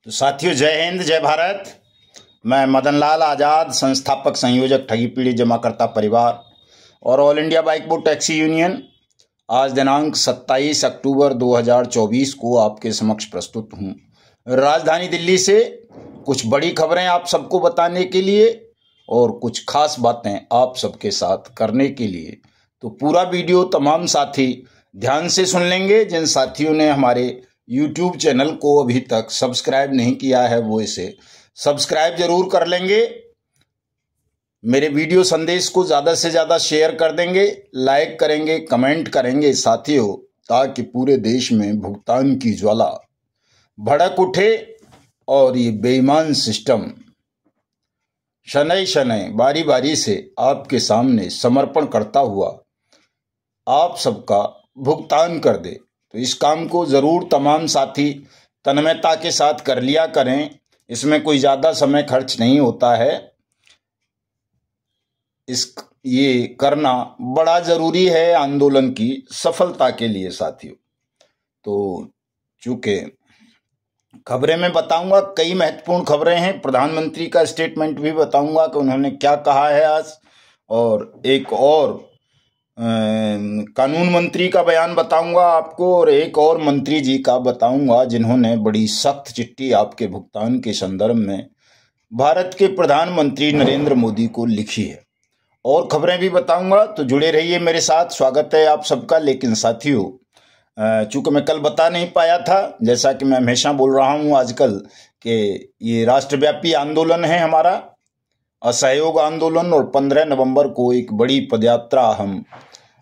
तो साथियों, जय हिंद, जय भारत। मैं मदन लाल आज़ाद, संस्थापक संयोजक ठगी पीड़ित जमाकर्ता परिवार और all India bike board taxi union, आज दिनांक 27 अक्टूबर 2024 को आपके समक्ष प्रस्तुत हूँ राजधानी दिल्ली से कुछ बड़ी खबरें आप सबको बताने के लिए और कुछ खास बातें आप सबके साथ करने के लिए। तो पूरा वीडियो तमाम साथी ध्यान से सुन लेंगे। जिन साथियों ने हमारे YouTube चैनल को अभी तक सब्सक्राइब नहीं किया है वो इसे सब्सक्राइब जरूर कर लेंगे। मेरे वीडियो संदेश को ज़्यादा से ज़्यादा शेयर कर देंगे, लाइक करेंगे, कमेंट करेंगे साथियों, ताकि पूरे देश में भुगतान की ज्वाला भड़क उठे और ये बेईमान सिस्टम शनै शनै बारी बारी से आपके सामने समर्पण करता हुआ आप सबका भुगतान कर दे। तो इस काम को ज़रूर तमाम साथी तन्मयता के साथ कर लिया करें। इसमें कोई ज़्यादा समय खर्च नहीं होता है। ये करना बड़ा ज़रूरी है आंदोलन की सफलता के लिए साथियों। तो चूँकि खबरें मैं बताऊंगा, कई महत्वपूर्ण खबरें हैं। प्रधानमंत्री का स्टेटमेंट भी बताऊंगा कि उन्होंने क्या कहा है आज, और एक और कानून मंत्री का बयान बताऊंगा आपको, और एक और मंत्री जी का बताऊंगा जिन्होंने बड़ी सख्त चिट्ठी आपके भुगतान के संदर्भ में भारत के प्रधानमंत्री नरेंद्र मोदी को लिखी है। और खबरें भी बताऊंगा, तो जुड़े रहिए मेरे साथ। स्वागत है आप सबका। लेकिन साथियों, चूंकि मैं कल बता नहीं पाया था, जैसा कि मैं हमेशा बोल रहा हूं आजकल, कि ये राष्ट्रव्यापी आंदोलन है हमारा, असहयोग आंदोलन, और 15 नवंबर को एक बड़ी पदयात्रा हम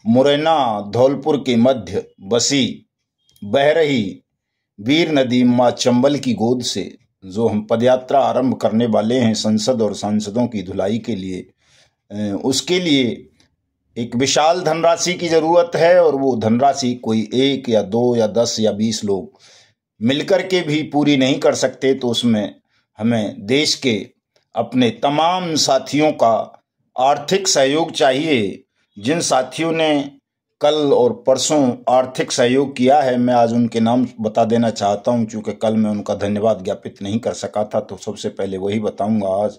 मुरैना धौलपुर के मध्य बसी बह रही वीर नदी माँ चंबल की गोद से जो हम पदयात्रा आरंभ करने वाले हैं संसद और सांसदों की धुलाई के लिए, उसके लिए एक विशाल धनराशि की ज़रूरत है। और वो धनराशि कोई 1 या 2 या 10 या 20 लोग मिलकर के भी पूरी नहीं कर सकते। तो उसमें हमें देश के अपने तमाम साथियों का आर्थिक सहयोग चाहिए। जिन साथियों ने कल और परसों आर्थिक सहयोग किया है, मैं आज उनके नाम बता देना चाहता हूं, क्योंकि कल मैं उनका धन्यवाद ज्ञापित नहीं कर सका था, तो सबसे पहले वही बताऊंगा आज।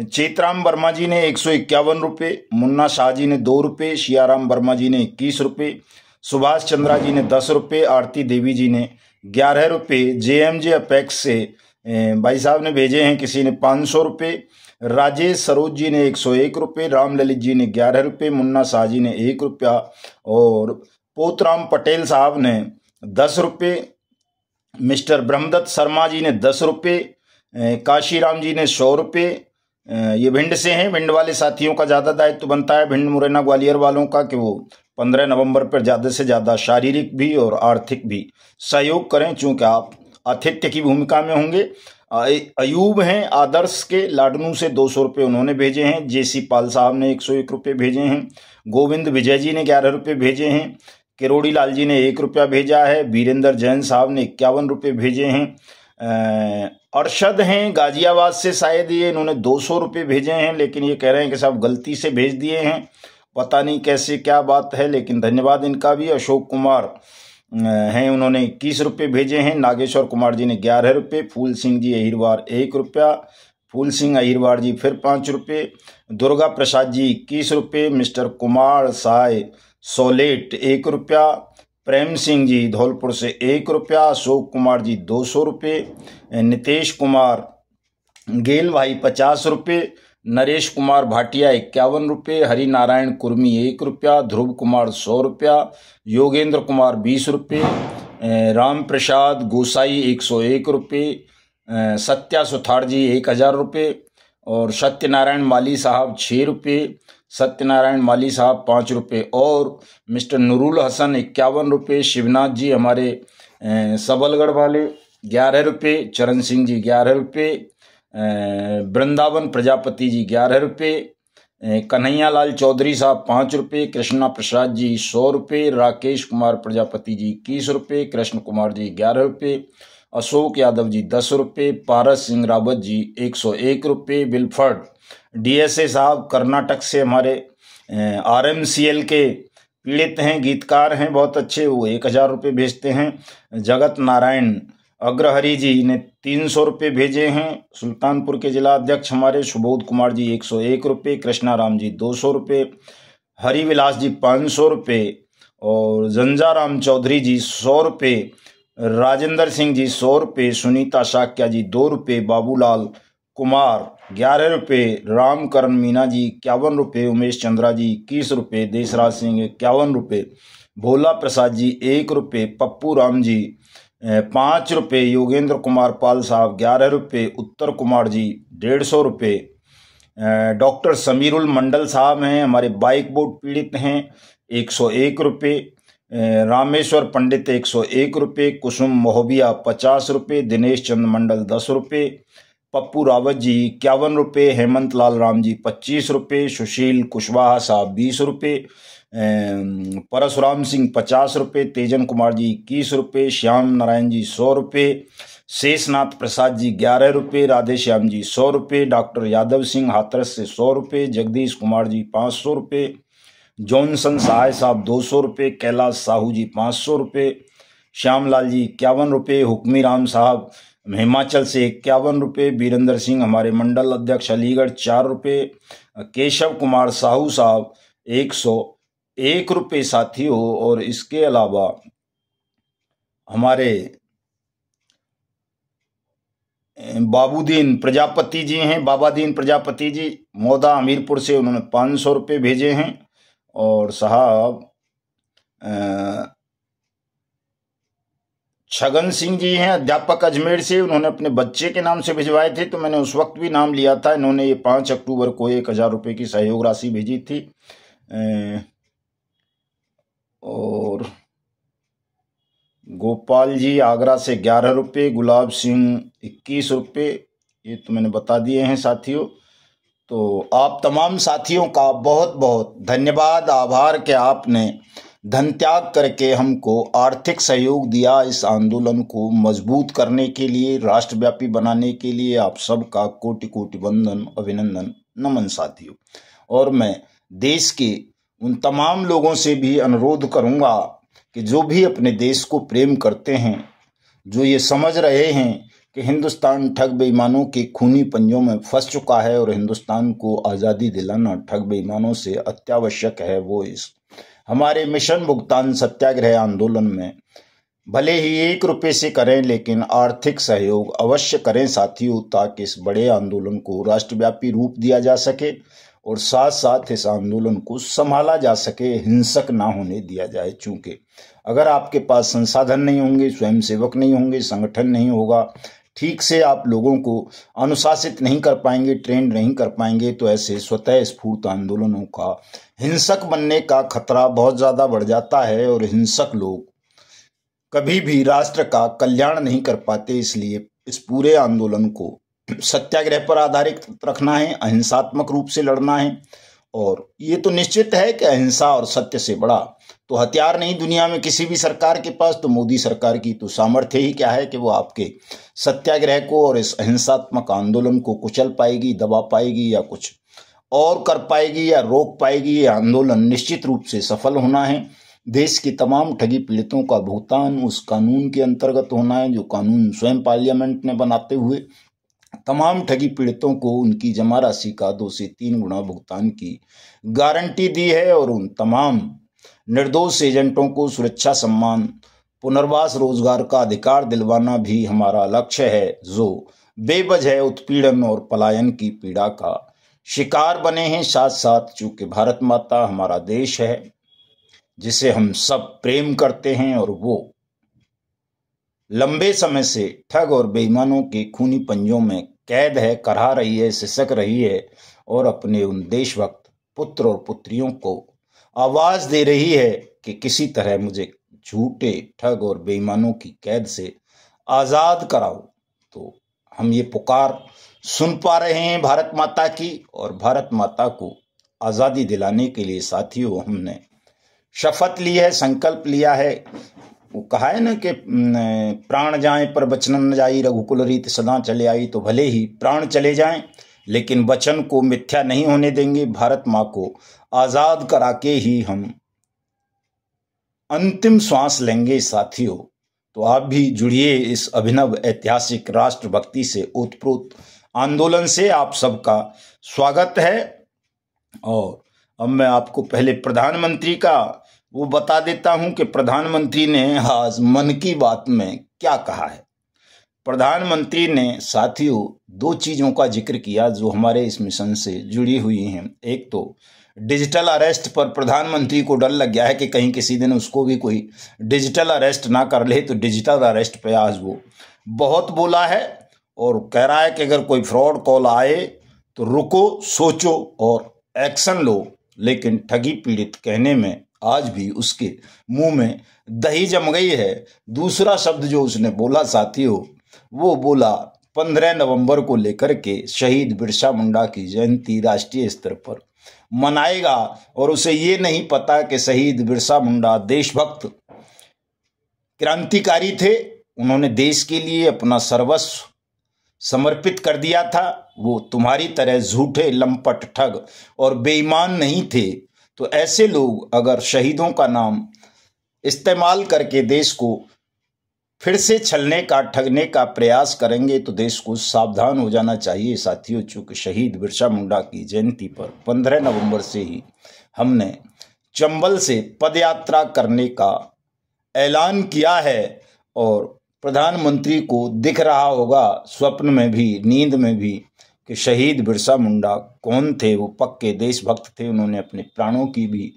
चेतराम वर्मा जी ने 151 रुपये, मुन्ना शाह जी ने 2 रुपये, शियाराम वर्मा जी ने 21 रुपये, सुभाष चंद्रा जी ने 10 रुपये, आरती देवी जी ने 11 रुपये, JMJ अपेक्स से भाई साहब ने भेजे हैं किसी ने 500 रुपये, राजेश सरोज जी ने 101 रुपये, राम ललित जी ने 11 रुपये, मुन्ना शाह जी ने 1 रुपया, और पोतराम पटेल साहब ने 10 रुपये, मिस्टर ब्रह्मदत्त शर्मा जी ने 10 रुपये, काशीराम जी ने 100 रुपये। ये भिंड से हैं। भिंड वाले साथियों का ज़्यादा दायित्व तो बनता है, भिंड मुरैना ग्वालियर वालों का, कि वो 15 नवंबर पर ज़्यादा से ज़्यादा शारीरिक भी और आर्थिक भी सहयोग करें, चूँकि आप आतिथ्य की भूमिका में होंगे। अयूब हैं आदर्श के लाडनू से 200 रुपये उन्होंने भेजे हैं। JC पाल साहब ने 101 रुपये भेजे हैं। गोविंद विजय जी ने 11 रुपये भेजे हैं। किरोड़ी लाल जी ने 1 रुपया भेजा है। वीरेंद्र जैन साहब ने 51 रुपये भेजे हैं। अरशद हैं गाजियाबाद से, शायद ये इन्होंने 200 रुपये भेजे हैं, लेकिन ये कह रहे हैं कि साहब गलती से भेज दिए हैं, पता नहीं कैसे क्या बात है, लेकिन धन्यवाद इनका भी। अशोक कुमार हैं, उन्होंने 21 रुपये भेजे हैं। नागेश्वर कुमार जी ने 11 रुपये, फूल सिंह जी अहिरवार 1 रुपया, फूल सिंह अहिरवार जी फिर 5 रुपये, दुर्गा प्रसाद जी 21 रुपये, मिस्टर कुमार साय सोलेट 1 रुपया, प्रेम सिंह जी धौलपुर से 1 रुपया, अशोक कुमार जी 200 रुपये, नितेश कुमार गेल भाई 50 रुपये, नरेश कुमार भाटिया 51 रुपये, हरिनारायण कुर्मी 1 रुपया, ध्रुव कुमार 100 रुपया, योगेंद्र कुमार 20 रुपये, राम प्रसाद गोसाई 101 रुपये, सत्या सुथार जी 1000 रुपये, और सत्यनारायण माली साहब 6 रुपये, सत्यनारायण माली साहब 5 रुपये, और मिस्टर नूरुल हसन 51 रुपये, शिवनाथ जी हमारे सबलगढ़ वाले 11 रुपये, चरण सिंह जी 11 रुपये, वृंदावन प्रजापति जी 11 रुपये, कन्हैया लाल चौधरी साहब 5 रुपये, कृष्णा प्रसाद जी 100 रुपये, राकेश कुमार प्रजापति जी 21 रुपये, कृष्ण कुमार जी 11 रुपये, अशोक यादव जी 10 रुपये, पारस सिंह रावत जी 101 रुपये, विल्फर्ड DSA साहब कर्नाटक से हमारे RMCL के पीड़ित हैं, गीतकार हैं बहुत अच्छे, वो 1000 रुपये भेजते हैं। जगत नारायण अग्रहरि जी ने 300 रुपये भेजे हैं। सुल्तानपुर के जिला अध्यक्ष हमारे सुबोध कुमार जी 101 रुपये, कृष्णाराम जी 200 रुपये, हरिविलास जी 500 रुपये और जंजाराम चौधरी जी 100 रुपये, राजेंद्र सिंह जी 100 रुपये, सुनीता शाक्या जी 2 रुपये, बाबूलाल कुमार 11 रुपये, रामकरण मीना जी 51 रुपये, उमेश चंद्रा जी 21 रुपये, देशराज सिंह 51 रुपये, भोला प्रसाद जी 1 रुपये, पप्पू राम जी 5 रुपये, योगेंद्र कुमार पाल साहब 11 रुपये, उत्तर कुमार जी 150 रुपये, डॉक्टर समीरुल मंडल साहब हैं हमारे बाइक बोर्ड पीड़ित हैं 101 रुपये, रामेश्वर पंडित 101 रुपये, कुसुम मोहबिया 50 रुपये, दिनेश चंद मंडल 10 रुपये, पप्पू रावत जी 51 रुपये, हेमंत लाल राम जी 25 रुपये, सुशील कुशवाहा साहब 20 रुपये, परशुराम सिंह 50 रुपये, तेजन कुमार जी 21 रुपये, श्याम नारायण जी 100 रुपये, शेषनाथ प्रसाद जी 11 रुपये, राधे श्याम जी 100 रुपये, डॉक्टर यादव सिंह हाथरस से 100 रुपये, जगदीश कुमार जी 500 रुपये, जॉनसन सहाय साहब 200 रुपये, कैलाश साहू जी 500 रुपये, श्यामलाल जी 51 रुपये, हुक्मी राम साहब हिमाचल से 51 रुपये, वीरेंद्र सिंह हमारे मंडल अध्यक्ष अलीगढ़ 4 रुपये, केशव कुमार साहू साहब 101 रुपये साथियों। और इसके अलावा हमारे बाबूदीन प्रजापति जी हैं, बाबादीन प्रजापति जी मौदा हमीरपुर से, उन्होंने 500 रुपये भेजे हैं। और साहब छगन सिंह जी हैं अध्यापक अजमेर से, उन्होंने अपने बच्चे के नाम से भिजवाए थे, तो मैंने उस वक्त भी नाम लिया था। इन्होंने ये 5 अक्टूबर को 1000 रुपये की सहयोग राशि भेजी थी। और गोपाल जी आगरा से 11 रुपये, गुलाब सिंह 21 रुपये, ये तो मैंने बता दिए हैं साथियों। तो आप तमाम साथियों का बहुत बहुत धन्यवाद, आभार कि आपने धन त्याग करके हमको आर्थिक सहयोग दिया इस आंदोलन को मजबूत करने के लिए, राष्ट्रव्यापी बनाने के लिए। आप सबका कोटि कोटि वंदन, अभिनंदन, नमन साथियों। और मैं देश के उन तमाम लोगों से भी अनुरोध करूंगा कि जो भी अपने देश को प्रेम करते हैं, जो ये समझ रहे हैं कि हिंदुस्तान ठग बेईमानों के खूनी पंजों में फंस चुका है और हिंदुस्तान को आज़ादी दिलाना ठग बेईमानों से अत्यावश्यक है, वो इस हमारे मिशन भुगतान सत्याग्रह आंदोलन में भले ही 1 रुपये से करें, लेकिन आर्थिक सहयोग अवश्य करें साथियों, ताकि इस बड़े आंदोलन को राष्ट्रव्यापी रूप दिया जा सके और साथ साथ इस आंदोलन को संभाला जा सके, हिंसक ना होने दिया जाए। चूंकि अगर आपके पास संसाधन नहीं होंगे, स्वयंसेवक नहीं होंगे, संगठन नहीं होगा, ठीक से आप लोगों को अनुशासित नहीं कर पाएंगे, ट्रेन नहीं कर पाएंगे, तो ऐसे स्वतः स्फूर्त आंदोलनों का हिंसक बनने का खतरा बहुत ज़्यादा बढ़ जाता है और हिंसक लोग कभी भी राष्ट्र का कल्याण नहीं कर पाते। इसलिए इस पूरे आंदोलन को सत्याग्रह पर आधारित रखना है, अहिंसात्मक रूप से लड़ना है। और ये तो निश्चित है कि अहिंसा और सत्य से बड़ा तो हथियार नहीं दुनिया में किसी भी सरकार के पास। तो मोदी सरकार की तो सामर्थ्य ही क्या है कि वो आपके सत्याग्रह को और इस अहिंसात्मक आंदोलन को कुचल पाएगी, दबा पाएगी, या कुछ और कर पाएगी या रोक पाएगी। ये आंदोलन निश्चित रूप से सफल होना है। देश की तमाम ठगी पीड़ितों का भुगतान उस कानून के अंतर्गत होना है जो कानून स्वयं पार्लियामेंट ने बनाते हुए तमाम ठगी पीड़ितों को उनकी जमा राशि का 2 से 3 गुना भुगतान की गारंटी दी है। और उन तमाम निर्दोष एजेंटों को सुरक्षा, सम्मान, पुनर्वास, रोजगार का अधिकार दिलवाना भी हमारा लक्ष्य है, जो बेवजह उत्पीड़न और पलायन की पीड़ा का शिकार बने हैं। साथ साथ चूंकि भारत माता हमारा देश है जिसे हम सब प्रेम करते हैं और वो लंबे समय से ठग और बेईमानों के खूनी पंजों में कैद है, करहा रही है, सिसक रही है और अपने उन देशभक्त पुत्र और पुत्रियों को आवाज दे रही है कि किसी तरह मुझे झूठे ठग और बेईमानों की कैद से आजाद कराओ। तो हम ये पुकार सुन पा रहे हैं भारत माता की, और भारत माता को आजादी दिलाने के लिए साथियों हमने शपथ ली है, संकल्प लिया है। वो कहा है ना कि प्राण जाएं पर वचन न जाई, रघुकुल रीत सदा चले आई। तो भले ही प्राण चले जाएं लेकिन वचन को मिथ्या नहीं होने देंगे। भारत माँ को आजाद करा के ही हम अंतिम श्वास लेंगे साथियों, तो आप भी जुड़िए इस अभिनव ऐतिहासिक राष्ट्रभक्ति से ओतप्रोत आंदोलन से। आप सबका स्वागत है। और अब मैं आपको पहले प्रधानमंत्री का वो बता देता हूं कि प्रधानमंत्री ने आज मन की बात में क्या कहा है। प्रधानमंत्री ने साथियों दो चीज़ों का जिक्र किया जो हमारे इस मिशन से जुड़ी हुई हैं। एक तो डिजिटल अरेस्ट पर प्रधानमंत्री को डर लग गया है कि कहीं किसी दिन उसको भी कोई डिजिटल अरेस्ट ना कर ले, तो डिजिटल अरेस्ट पे आज वो बहुत बोला है और कह रहा है कि अगर कोई फ्रॉड कॉल आए तो रुको, सोचो और एक्शन लो। लेकिन ठगी पीड़ित कहने में आज भी उसके मुंह में दही जम गई है। दूसरा शब्द जो उसने बोला साथियों, वो बोला 15 नवंबर को लेकर के शहीद बिरसा मुंडा की जयंती राष्ट्रीय स्तर पर मनाएगा और उसे ये नहीं पता कि शहीद बिरसा मुंडा देशभक्त क्रांतिकारी थे। उन्होंने देश के लिए अपना सर्वस्व समर्पित कर दिया था। वो तुम्हारी तरह झूठे, लंपट, ठग और बेईमान नहीं थे। तो ऐसे लोग अगर शहीदों का नाम इस्तेमाल करके देश को फिर से छलने का, ठगने का प्रयास करेंगे तो देश को सावधान हो जाना चाहिए साथियों। चूंकि शहीद बिरसा मुंडा की जयंती पर 15 नवंबर से ही हमने चंबल से पदयात्रा करने का ऐलान किया है और प्रधानमंत्री को दिख रहा होगा स्वप्न में भी, नींद में भी, कि शहीद बिरसा मुंडा कौन थे। वो पक्के देशभक्त थे। उन्होंने अपने प्राणों की भी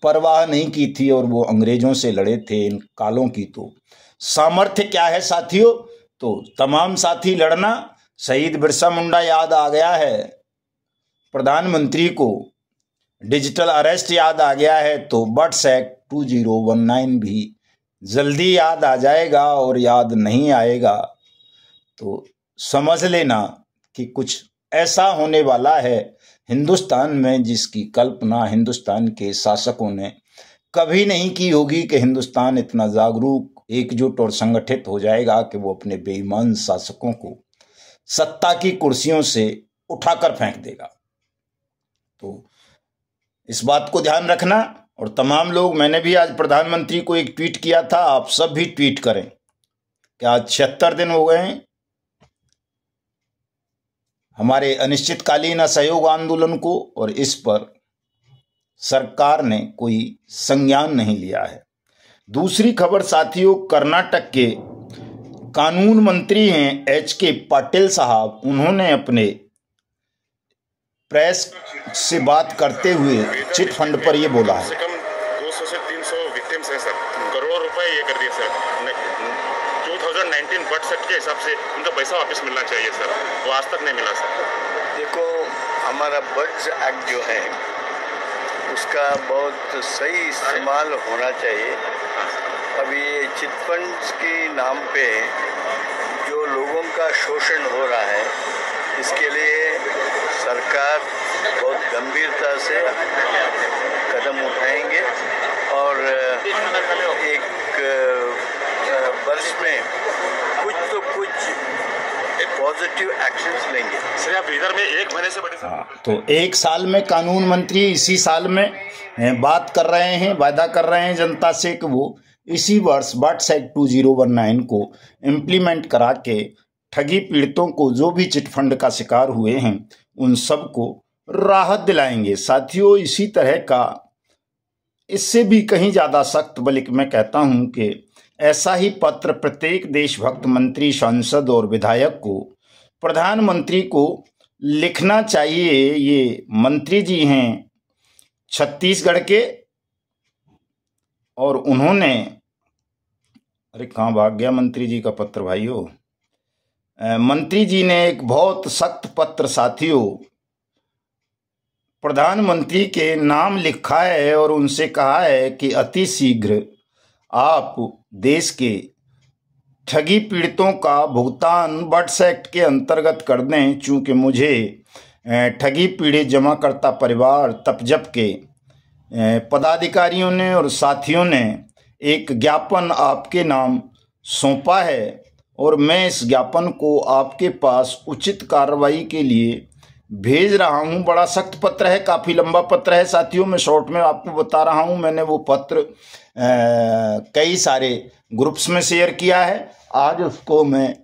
परवाह नहीं की थी और वो अंग्रेजों से लड़े थे। इन कालों की तो सामर्थ्य क्या है साथियों। तो तमाम साथी लड़ना, शहीद बिरसा मुंडा याद आ गया है, प्रधानमंत्री को डिजिटल अरेस्ट याद आ गया है, तो बट्स एक्ट 2019 भी जल्दी याद आ जाएगा और याद नहीं आएगा तो समझ लेना कि कुछ ऐसा होने वाला है हिंदुस्तान में जिसकी कल्पना हिंदुस्तान के शासकों ने कभी नहीं की होगी कि हिंदुस्तान इतना जागरूक, एकजुट और संगठित हो जाएगा कि वो अपने बेईमान शासकों को सत्ता की कुर्सियों से उठाकर फेंक देगा। तो इस बात को ध्यान रखना। और तमाम लोग, मैंने भी आज प्रधानमंत्री को एक ट्वीट किया था, आप सब भी ट्वीट करें कि आज 76 दिन हो गए हैं हमारे अनिश्चितकालीन असहयोग आंदोलन को और इस पर सरकार ने कोई संज्ञान नहीं लिया है। दूसरी खबर साथियों, कर्नाटक के कानून मंत्री हैं HK पाटिल साहब। उन्होंने अपने प्रेस से बात करते हुए चिट फंड पर ये बोला है। 200 से 300 विक्टिम्स हैं सर, करोड़ों रुपए ये कर दिए सर। 2019 बट सेट के हिसाब से उनका पैसा वापस मिलना चाहिए सर, वो आज तक नहीं मिला सर। देखो, हमारा बड्स एक्ट जो है उसका बहुत सही इस्तेमाल होना चाहिए। अभी ये चिट फंड्स के नाम पे जो लोगों का शोषण हो रहा है, इसके लिए सरकार बहुत गंभीरता से कदम उठाएंगे और एक वर्ष में कुछ तो कुछ पॉजिटिव एक्शंस लेंगे। सर आप इधर में एक महीने से बड़े तो एक साल में कानून मंत्री इसी साल में बात कर रहे हैं, वादा कर रहे हैं जनता से कि वो इसी वर्ष बट्स एक्ट 2019 को इम्प्लीमेंट करा के ठगी पीड़ितों को, जो भी चिट फंड का शिकार हुए हैं, उन सबको राहत दिलाएंगे साथियों। इसी तरह का, इससे भी कहीं ज़्यादा सख्त, बल्कि मैं कहता हूं कि ऐसा ही पत्र प्रत्येक देशभक्त मंत्री, सांसद और विधायक को प्रधानमंत्री को लिखना चाहिए। ये मंत्री जी हैं छत्तीसगढ़ के और उन्होंने, अरे कहाँ भाग गया मंत्री जी का पत्र भाइयों। मंत्री जी ने एक बहुत सख्त पत्र साथियों प्रधानमंत्री के नाम लिखा है और उनसे कहा है कि अति शीघ्र आप देश के ठगी पीड़ितों का भुगतान बट्स एक्ट के अंतर्गत कर दें। चूँकि मुझे ठगी पीड़ित जमाकर्ता परिवार तपजप के पदाधिकारियों ने और साथियों ने एक ज्ञापन आपके नाम सौंपा है और मैं इस ज्ञापन को आपके पास उचित कार्रवाई के लिए भेज रहा हूं। बड़ा सख्त पत्र है, काफ़ी लंबा पत्र है साथियों। मैं शॉर्ट में आपको बता रहा हूं। मैंने वो पत्र कई सारे ग्रुप्स में शेयर किया है। आज उसको मैं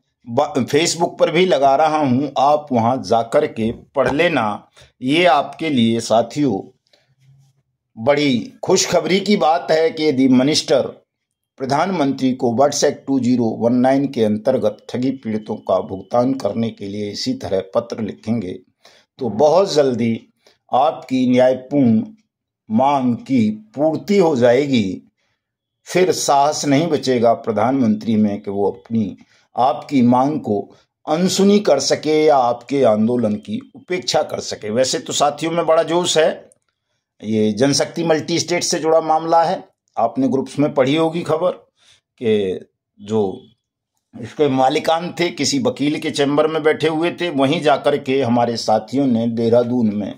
फेसबुक पर भी लगा रहा हूं, आप वहां जाकर के पढ़ लेना। ये आपके लिए साथियों बड़ी खुशखबरी की बात है कि यदि मिनिस्टर प्रधानमंत्री को वर्ड्स एक्ट 2019 के अंतर्गत ठगी पीड़ितों का भुगतान करने के लिए इसी तरह पत्र लिखेंगे तो बहुत जल्दी आपकी न्यायपूर्ण मांग की पूर्ति हो जाएगी। फिर साहस नहीं बचेगा प्रधानमंत्री में कि वो अपनी आपकी मांग को अनसुनी कर सके या आपके आंदोलन की उपेक्षा कर सके। वैसे तो साथियों में बड़ा जोश है, ये जनशक्ति मल्टी स्टेट से जुड़ा मामला है। आपने ग्रुप्स में पढ़ी होगी खबर कि जो इसके मालिकान थे किसी वकील के चैम्बर में बैठे हुए थे, वहीं जाकर के हमारे साथियों ने देहरादून में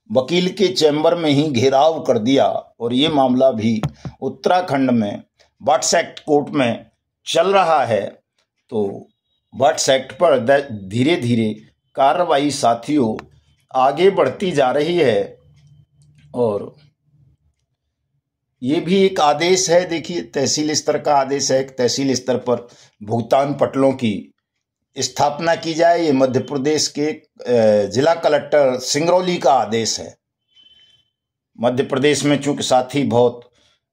वकील के चैम्बर में ही घेराव कर दिया और ये मामला भी उत्तराखंड में वर्ड्स एक्ट कोर्ट में चल रहा है। तो वर्ड्स एक्ट पर धीरे धीरे कार्रवाई साथियों आगे बढ़ती जा रही है और ये भी एक आदेश है। देखिए, तहसील स्तर का आदेश है, तहसील स्तर पर भुगतान पटलों की स्थापना की जाए। ये मध्य प्रदेश के जिला कलेक्टर सिंगरौली का आदेश है। मध्य प्रदेश में चूंकि साथी बहुत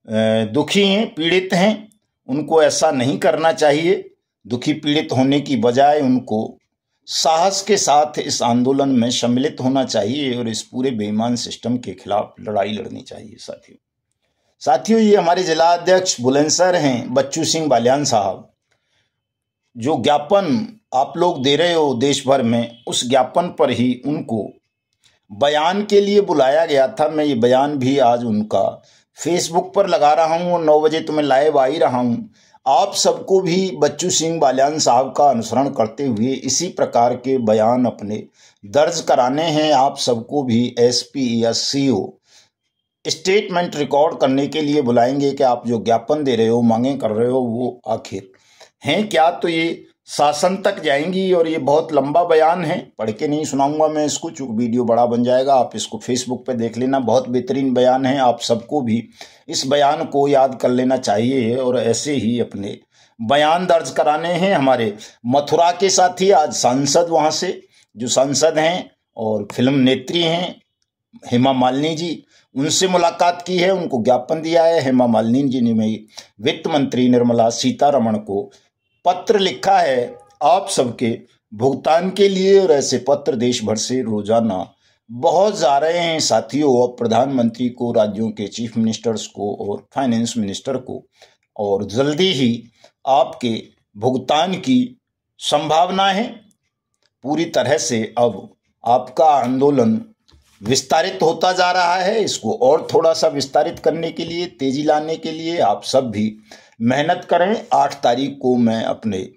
दुखी हैं, पीड़ित हैं, उनको ऐसा नहीं करना चाहिए। दुखी पीड़ित होने की बजाय उनको साहस के साथ इस आंदोलन में सम्मिलित होना चाहिए और इस पूरे बेईमान सिस्टम के खिलाफ लड़ाई लड़नी चाहिए। साथियों ये हमारे जिला अध्यक्ष बुलंदशहर हैं बच्चू सिंह बालियान साहब, जो ज्ञापन आप लोग दे रहे हो देश भर में, उस ज्ञापन पर ही उनको बयान के लिए बुलाया गया था। मैं ये बयान भी आज उनका फेसबुक पर लगा रहा हूं और 9 बजे तो मैं लाइव आ ही रहा हूं। आप सबको भी बच्चू सिंह बालियान साहब का अनुसरण करते हुए इसी प्रकार के बयान अपने दर्ज कराने हैं। आप सबको भी एसपी या सीओ स्टेटमेंट रिकॉर्ड करने के लिए बुलाएंगे कि आप जो ज्ञापन दे रहे हो, मांगे कर रहे हो, वो आखिर हैं क्या। तो ये शासन तक जाएंगी और ये बहुत लंबा बयान है, पढ़ के नहीं सुनाऊंगा मैं इसको, चूंकि वीडियो बड़ा बन जाएगा। आप इसको फेसबुक पे देख लेना, बहुत बेहतरीन बयान है। आप सबको भी इस बयान को याद कर लेना चाहिए और ऐसे ही अपने बयान दर्ज कराने हैं। हमारे मथुरा के साथी आज सांसद वहाँ से जो सांसद हैं और फिल्म नेत्री हैं हेमा मालिनी जी, उनसे मुलाकात की है, उनको ज्ञापन दिया है। हेमा मालिनी जी ने वित्त मंत्री निर्मला सीतारमण को पत्र लिखा है आप सबके भुगतान के लिए और ऐसे पत्र देश भर से रोजाना बहुत जा रहे हैं साथियों। अब प्रधानमंत्री को, राज्यों के चीफ मिनिस्टर्स को और फाइनेंस मिनिस्टर को, और जल्दी ही आपके भुगतान की संभावना है। पूरी तरह से अब आपका आंदोलन विस्तारित होता जा रहा है। इसको और थोड़ा सा विस्तारित करने के लिए, तेजी लाने के लिए आप सब भी मेहनत करें। 8 तारीख को मैं अपने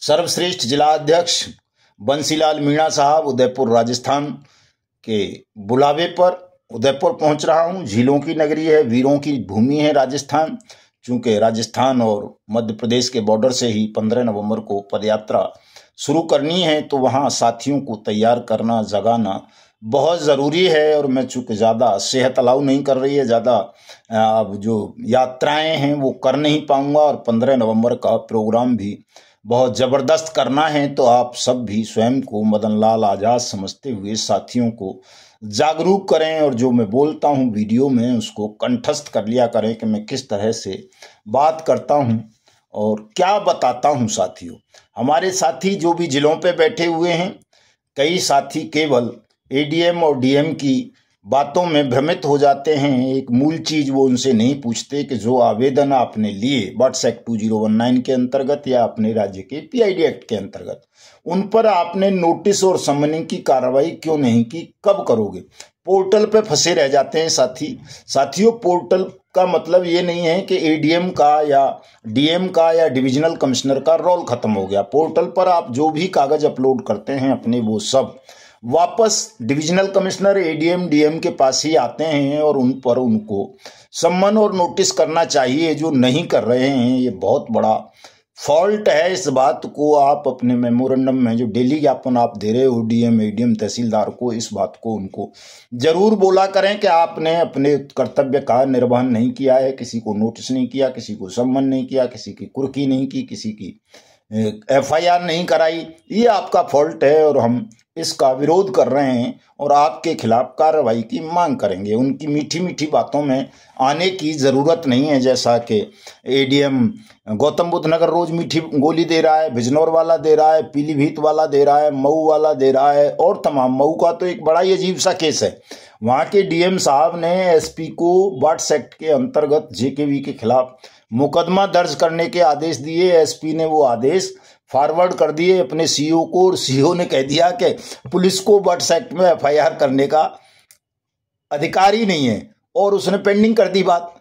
सर्वश्रेष्ठ जिला अध्यक्ष बंसीलाल मीणा साहब उदयपुर राजस्थान के बुलावे पर उदयपुर पहुंच रहा हूं। झीलों की नगरी है, वीरों की भूमि है राजस्थान। चूंकि राजस्थान और मध्य प्रदेश के बॉर्डर से ही 15 नवंबर को पदयात्रा शुरू करनी है, तो वहां साथियों को तैयार करना, जगाना बहुत ज़रूरी है। और मैं चूँकि ज़्यादा सेहत अलाउ नहीं कर रही है, ज़्यादा अब जो यात्राएं हैं वो कर नहीं पाऊंगा और 15 नवंबर का प्रोग्राम भी बहुत ज़बरदस्त करना है। तो आप सब भी स्वयं को मदन लाल आज़ाद समझते हुए साथियों को जागरूक करें और जो मैं बोलता हूं वीडियो में उसको कंठस्थ कर लिया करें कि मैं किस तरह से बात करता हूं और क्या बताता हूं। साथियों हमारे साथी जो भी जिलों पे बैठे हुए हैं, कई साथी केवल एडीएम और डीएम की बातों में भ्रमित हो जाते हैं। एक मूल चीज वो उनसे नहीं पूछते कि जो आवेदन आपने लिए वर्ड्स एक्ट 2019 के अंतर्गत या अपने राज्य के पीआईडी एक्ट के अंतर्गत, उन पर आपने नोटिस और समनिंग की कार्रवाई क्यों नहीं की, कब करोगे। पोर्टल पे फंसे रह जाते हैं साथियों। पोर्टल का मतलब ये नहीं है कि एडीएम का या डीएम का या डिविजनल कमिश्नर का रोल खत्म हो गया। पोर्टल पर आप जो भी कागज अपलोड करते हैं अपने, वो सब वापस डिविजनल कमिश्नर, एडीएम, डीएम के पास ही आते हैं और उन पर उनको सम्मन और नोटिस करना चाहिए, जो नहीं कर रहे हैं। ये बहुत बड़ा फॉल्ट है इस बात को आप अपने मेमोरेंडम में जो डेली ज्ञापन आप दे रहे हो डीएम एडीएम तहसीलदार को, इस बात को उनको जरूर बोला करें कि आपने अपने कर्तव्य का निर्वहन नहीं किया है, किसी को नोटिस नहीं किया, किसी को सम्मन नहीं किया, किसी की कुर्की नहीं की, किसी की एफआईआर नहीं कराई। ये आपका फॉल्ट है और हम इसका विरोध कर रहे हैं और आपके खिलाफ कार्रवाई की मांग करेंगे। उनकी मीठी मीठी बातों में आने की ज़रूरत नहीं है, जैसा कि एडीएम गौतम बुद्ध नगर रोज मीठी गोली दे रहा है, बिजनौर वाला दे रहा है, पीलीभीत वाला दे रहा है, मऊ वाला दे रहा है और तमाम। मऊ का तो एक बड़ा ही अजीब सा केस है। वहाँ के डीएम साहब ने एसपी को वाट्स एक्ट के अंतर्गत जेकेवी के खिलाफ मुकदमा दर्ज करने के आदेश दिए। एसपी ने वो आदेश फॉरवर्ड कर दिए अपने सीओ को और सीओ ने कह दिया कि पुलिस को वाट्स एक्ट में एफआईआर करने का अधिकार ही नहीं है और उसने पेंडिंग कर दी बात।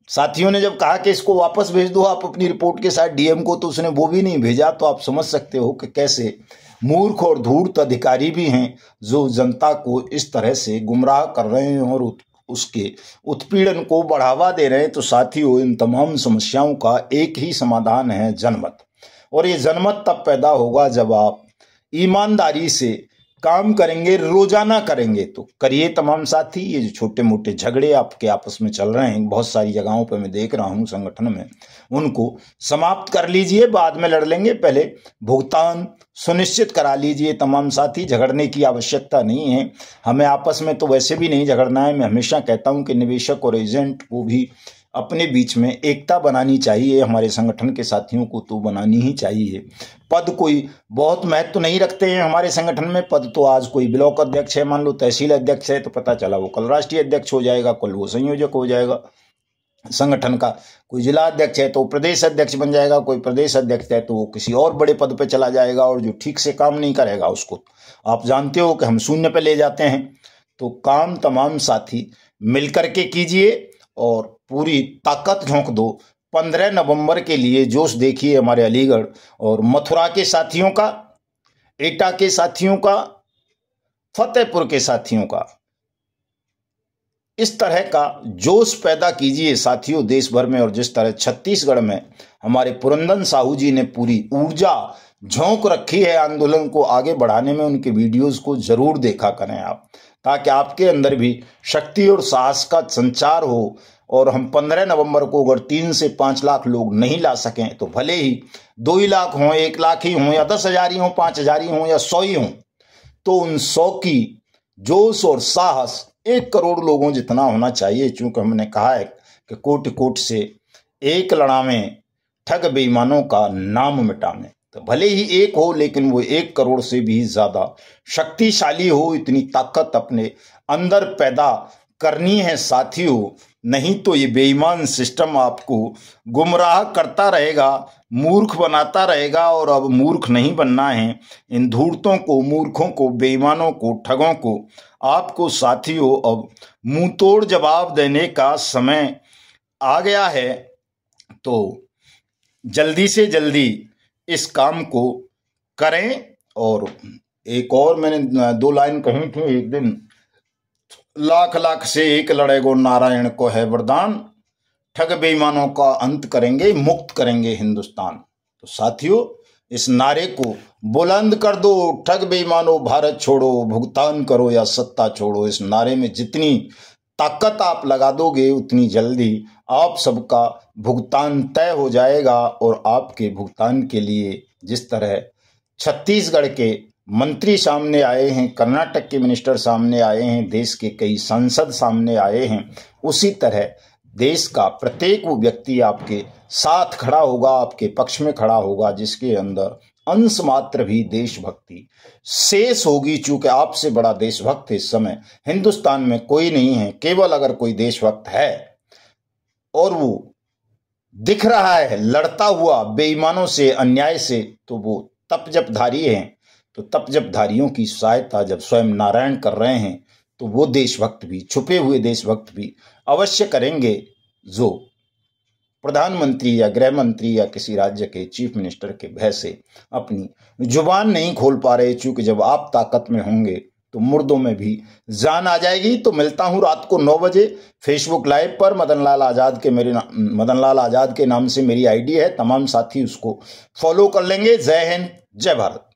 साथियों ने जब कहा कि इसको वापस भेज दो आप अपनी रिपोर्ट के साथ डीएम को, तो उसने वो भी नहीं भेजा। तो आप समझ सकते हो कि कैसे मूर्ख और धूर्त अधिकारी भी हैं जो जनता को इस तरह से गुमराह कर रहे हैं और उसके उत्पीड़न को बढ़ावा दे रहे हैं। तो साथियों, इन तमाम समस्याओं का एक ही समाधान है, जनमत। और ये जनमत तब पैदा होगा जब आप ईमानदारी से काम करेंगे, रोजाना करेंगे। तो करिए तमाम साथी। ये जो छोटे मोटे झगड़े आपके आपस में चल रहे हैं बहुत सारी जगहों पर मैं देख रहा हूं संगठन में, उनको समाप्त कर लीजिए, बाद में लड़ लेंगे। पहले भुगतान सुनिश्चित करा लीजिए तमाम साथी। झगड़ने की आवश्यकता नहीं है, हमें आपस में तो वैसे भी नहीं झगड़ना है। मैं हमेशा कहता हूं कि निवेशक और एजेंट को भी अपने बीच में एकता बनानी चाहिए। हमारे संगठन के साथियों को तो बनानी ही चाहिए। पद कोई बहुत महत्व नहीं रखते हैं हमारे संगठन में। पद तो आज कोई ब्लॉक अध्यक्ष है, मान लो तहसील अध्यक्ष है, तो पता चला वो कल राष्ट्रीय अध्यक्ष हो जाएगा, कल वो संयोजक हो जाएगा संगठन का। कोई जिला अध्यक्ष है तो प्रदेश अध्यक्ष बन जाएगा, कोई प्रदेश अध्यक्ष है तो वो किसी और बड़े पद पे चला जाएगा। और जो ठीक से काम नहीं करेगा उसको आप जानते हो कि हम शून्य पे ले जाते हैं। तो काम तमाम साथी मिलकर के कीजिए और पूरी ताकत झोंक दो। 15 नवंबर के लिए जोश देखिए हमारे अलीगढ़ और मथुरा के साथियों का, एटा के साथियों का, फतेहपुर के साथियों का। इस तरह का जोश पैदा कीजिए साथियों देश भर में। और जिस तरह छत्तीसगढ़ में हमारे पुरंदर साहू जी ने पूरी ऊर्जा झोंक रखी है आंदोलन को आगे बढ़ाने में, उनके वीडियोस को जरूर देखा करें आप, ताकि आपके अंदर भी शक्ति और साहस का संचार हो। और हम 15 नवंबर को अगर 3 से 5 लाख लोग नहीं ला सकें तो भले ही 2 ही लाख हों, 1 लाख ही हों या 10,000 ही हों, 5,000 ही हों या 100 ही हों, तो उन 100 की जोश और साहस 1 करोड़ लोगों जितना होना चाहिए। चूंकि हमने कहा है कि कोटि कोट से एक लड़ावे, ठग बेईमानों का नाम मिटावे। तो भले ही एक हो लेकिन वो 1 करोड़ से भी ज्यादा शक्तिशाली हो। इतनी ताकत अपने अंदर पैदा करनी है साथियों, नहीं तो ये बेईमान सिस्टम आपको गुमराह करता रहेगा, मूर्ख बनाता रहेगा। और अब मूर्ख नहीं बनना है। इन धूर्तों को, मूर्खों को, बेईमानों को, ठगों को आपको साथियों अब मुंह तोड़ जवाब देने का समय आ गया है। तो जल्दी से जल्दी इस काम को करें। और एक और मैंने 2 लाइन कही थी एक दिन, लाख लाख से एक लड़ेगो नारायण को है वरदान, ठग बेईमानों का अंत करेंगे, मुक्त करेंगे हिंदुस्तान। तो साथियों इस नारे को बुलंद कर दो, ठग बेईमानों भारत छोड़ो, भुगतान करो या सत्ता छोड़ो। इस नारे में जितनी ताकत आप लगा दोगे उतनी जल्दी आप सबका भुगतान तय हो जाएगा। और आपके भुगतान के लिए जिस तरह छत्तीसगढ़ के मंत्री सामने आए हैं, कर्नाटक के मिनिस्टर सामने आए हैं, देश के कई सांसद सामने आए हैं, उसी तरह देश का प्रत्येक वो व्यक्ति आपके साथ खड़ा होगा, आपके पक्ष में खड़ा होगा, जिसके अंदर अंश मात्र भी देशभक्ति शेष होगी। चूंकि आपसे बड़ा देशभक्त इस समय हिंदुस्तान में कोई नहीं है। केवल अगर कोई देशभक्त है और वो दिख रहा है लड़ता हुआ बेईमानों से, अन्याय से, तो वो तपजपधारी हैं। तो तपजपधारियों की सहायता जब स्वयं नारायण कर रहे हैं तो वो देशभक्त भी, छुपे हुए देशभक्त भी अवश्य करेंगे, जो प्रधानमंत्री या गृह मंत्री या किसी राज्य के चीफ मिनिस्टर के भय से अपनी जुबान नहीं खोल पा रहे। चूंकि जब आप ताकत में होंगे तो मुर्दों में भी जान आ जाएगी। तो मिलता हूं रात को 9 बजे फेसबुक लाइव पर। मदनलाल आजाद के नाम से मेरी आईडी है, तमाम साथी उसको फॉलो कर लेंगे। जय हिंद, जय भारत।